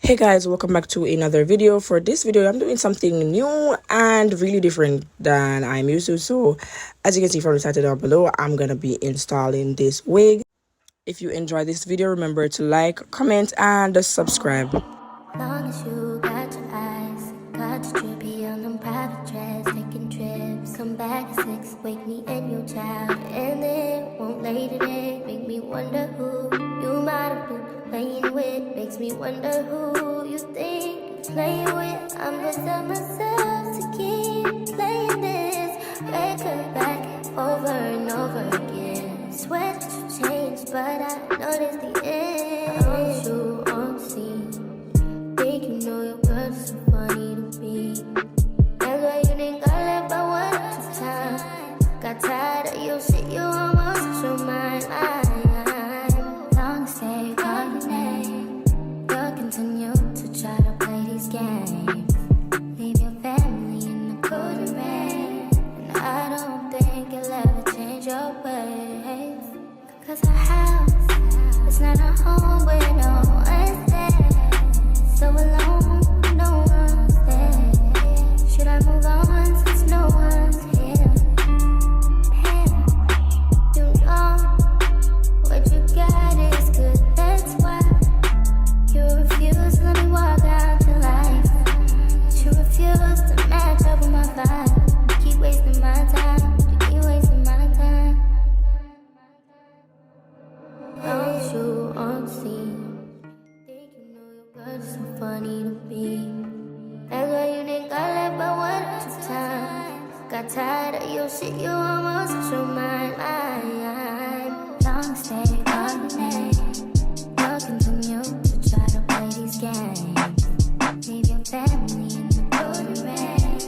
Hey guys, welcome back to another video. For this video, I'm doing something new and really different than I'm used to. So as you can see from the title down below, I'm gonna be installing this wig. If you enjoy this video, remember to like, comment, and subscribe. Long as you got your eyes, got your trippy on them private jets, taking trips. Come back at 6, wake me and your child, and then won't lay today. Make me wonder who you might have been playing with. Makes me wonder who you think you're playing with. I'm just telling myself to keep playing this record back over and over again. Swear that you changed, but I noticed the end. I want you on the scene. Think you know your girl is so funny to me. That's why you didn't got left by one at a time. Got tired of your shit, you almost lost your mind. Long stay, call your name. You'll continue to try to play these games. Leave your family in the cold rain. And I don't think you'll ever change your ways. Cause our house is not a home where no one's there. So alone, no one's there. Should I move on since no one's here? Man, you know what you got is good, that's why you refuse to let me walk out your life. You refuse to match up with my vibe. You keep wasting my time, you keep wasting my time. Don't you on the scene? Think you know your girl is so funny to me. That's why you didn't got left by one at a time. Got tired of your shit, you almost lost your mind. Long stay, call your name. You'll continue to try to play these games. Leave your family in the cold rain.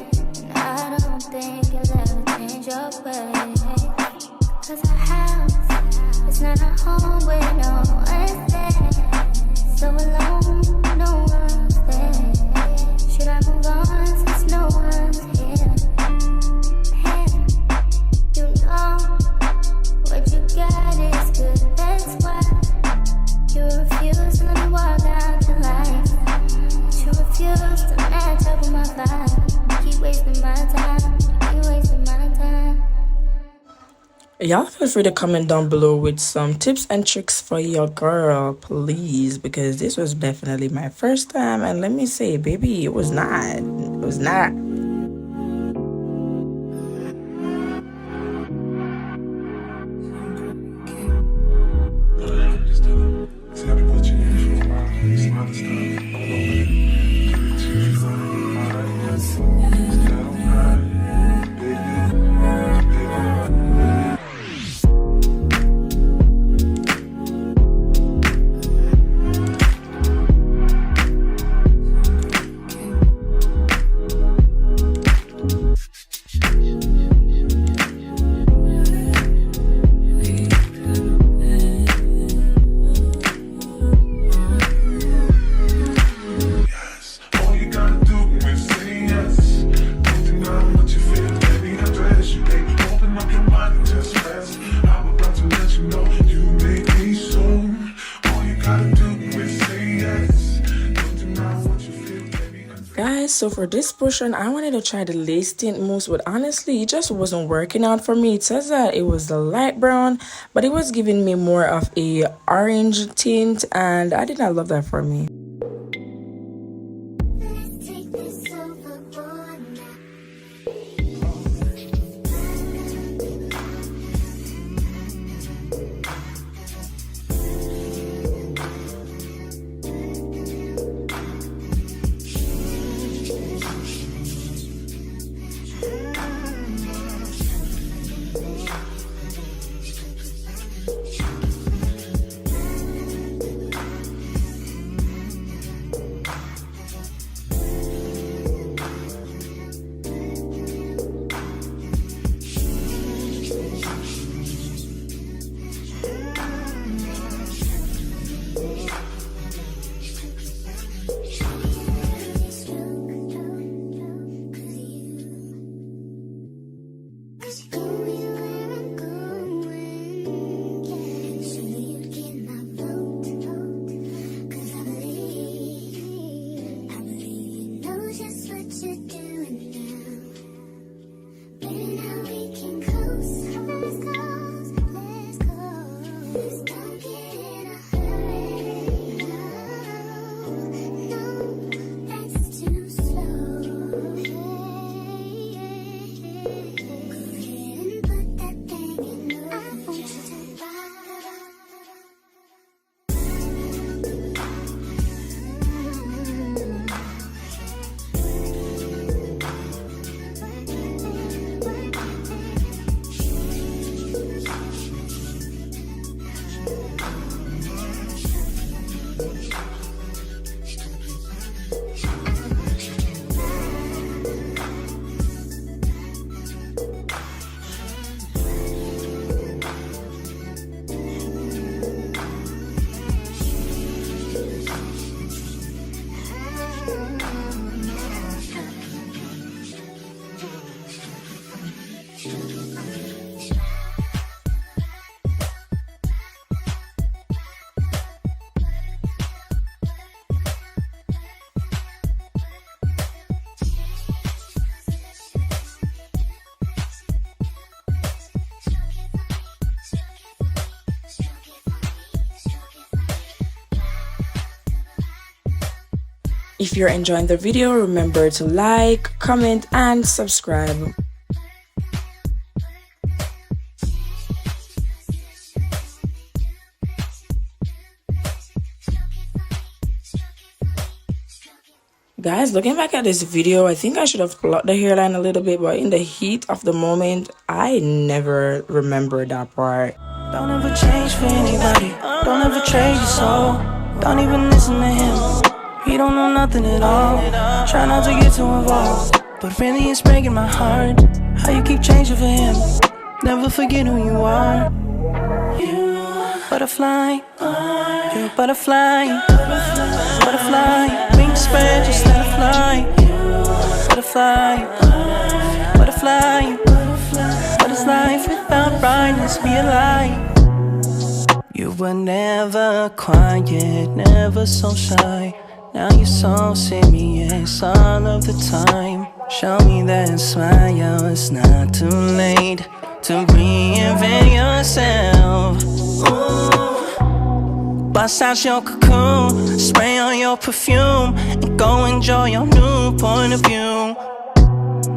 And I don't think you'll ever change your ways. Cause our house is not a home where no one's there. So alone, no one's there. Should I move on since no one's here? Man, you know what you got is good, that's why you refuse to let me walk out your life. You refuse to match up with my vibe. You keep wasting my time, you keep wasting my time. Y'all feel free to comment down below with some tips and tricks for your girl, please, because this was definitely my first time. And let me say, baby, it was not. It was not. Guys, so for this portion, I wanted to try the lace tint mousse, but honestly, it just wasn't working out for me. It says that it was the light brown, but it was giving me more of a orange tint, and I did not love that for me. If you're enjoying the video, remember to like, comment, and subscribe. Guys, looking back at this video, I think I should have plucked the hairline a little bit, but in the heat of the moment, I never remember that part. Don't ever change for anybody. Don't ever trade your soul. Don't even listen to him. He don't know nothing at all. Try not to get too involved, but really it's breaking my heart how you keep changing for him. Never forget who you are. You butterfly. You're a butterfly. Butterfly. Wings spread, just let it fly. Butterfly. Butterfly. What is life without brightness? Be a light. You were never quiet, never so shy. Now you're so serious all of the time. Show me that smile, it's not too late to reinvent yourself. Ooh. Bust out your cocoon, spray on your perfume, and go enjoy your new point of view.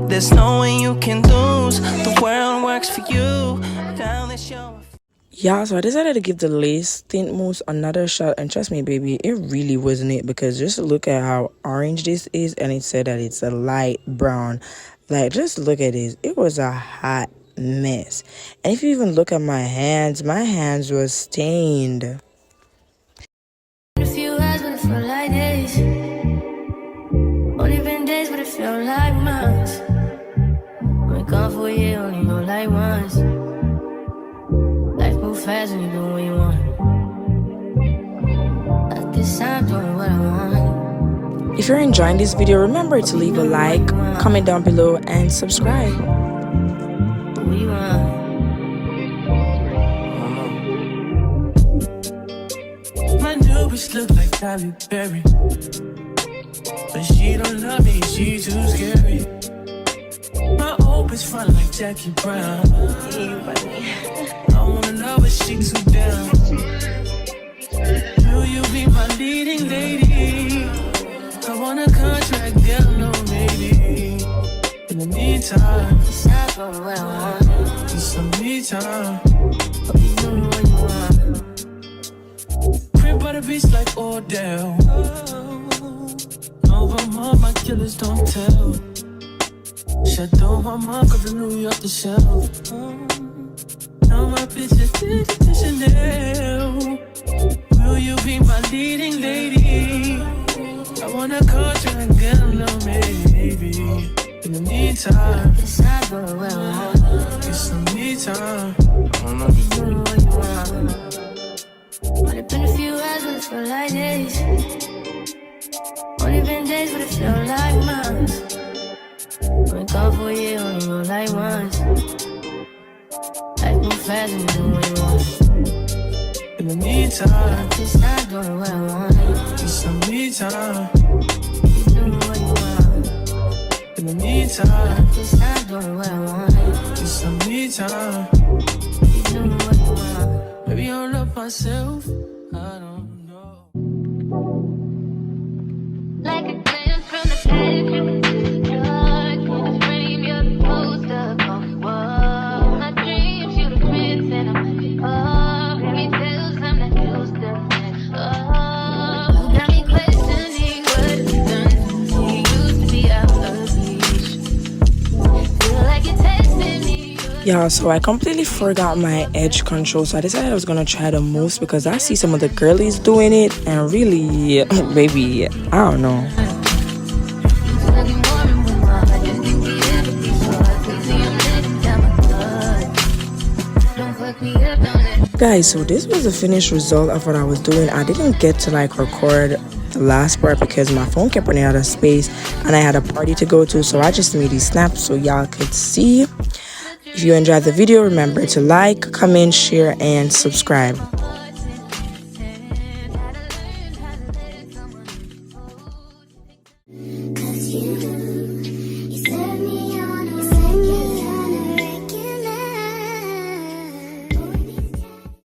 There's no way you can lose, the world works for you. Now that you're Yeah, so I decided to give the lace tint mousse another shot, and trust me, baby, it really wasn't it, because just look at how orange this is, and it said that it's a light brown. Like, just look at this. It was a hot mess. And if you even look at my hands were stained. A few hours, but it felt like days. Only been days, but it felt like months. Been gone for a year, only know like once. Life move fast when you do what you want. At this time, doing what I want. If you're enjoying this video, remember to leave a like, comment down below, and subscribe. What you want. my new bitch look like Halle Berry, but she don't love me, she too scary. My old bitch front like Jackie Brown. I wanna know if she too down. Will you be my leading lady? I want a contract, girl, no maybe. In the meantime, It's not for what I want. just some me time. Hope you do what you want. Crib by the beach like Odell. No, I'm on my killers, don't tell. Shadow my mom, cause I New York the shelf. Now my bitch is to Chanel. Will you be my leading lady? I wanna contract, girl, no maybe. In the meantime, It's not for what I want. get some me time. Hope you do what you want. Only been a few hours, but it felt like days. Only been days, but it felt like months. Been gone for a year, only know like once. Life move fast when you do what you want. In the meantime, Just not doing what I want. get some me time. You do what you want. In the meantime, Just not doing what I want. get some me time. You do what you want. Maybe I don't love myself, I don't know. Like a glance from the past, you can see the dark. In the frame, you're the poster on the wall. My dreams, you the prince, and I'm oh, fairy tales, I'm not used to it. Oh, you got me questioning what it's done. You used to be out of reach. Feel like you're testing me. Yeah, so I completely forgot my edge control, so I decided I was gonna try the mousse because I see some of the girlies doing it, and really, baby, I don't know. Guys, so this was the finished result of what I was doing. I didn't get to like record the last part because my phone kept running out of space and I had a party to go to, so I just made these snaps so y'all could see. If you enjoyed the video, remember to like, comment, share, and subscribe. You set me on